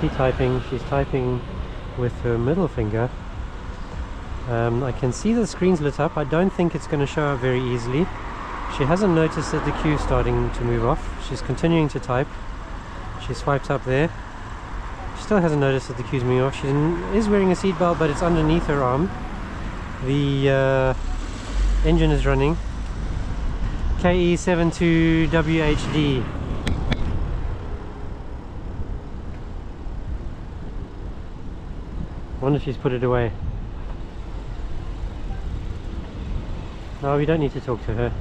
she typing? She's typing with her middle finger. I can see the screen's lit up. I don't think it's going to show up very easily. She hasn't noticed that the queue's starting to move off. She's continuing to type. She swipes up there. She still hasn't noticed that the queue's moving off. She is wearing a seatbelt, but it's underneath her arm. The engine is running. KE72WHD. I wonder if she's put it away. No, we don't need to talk to her.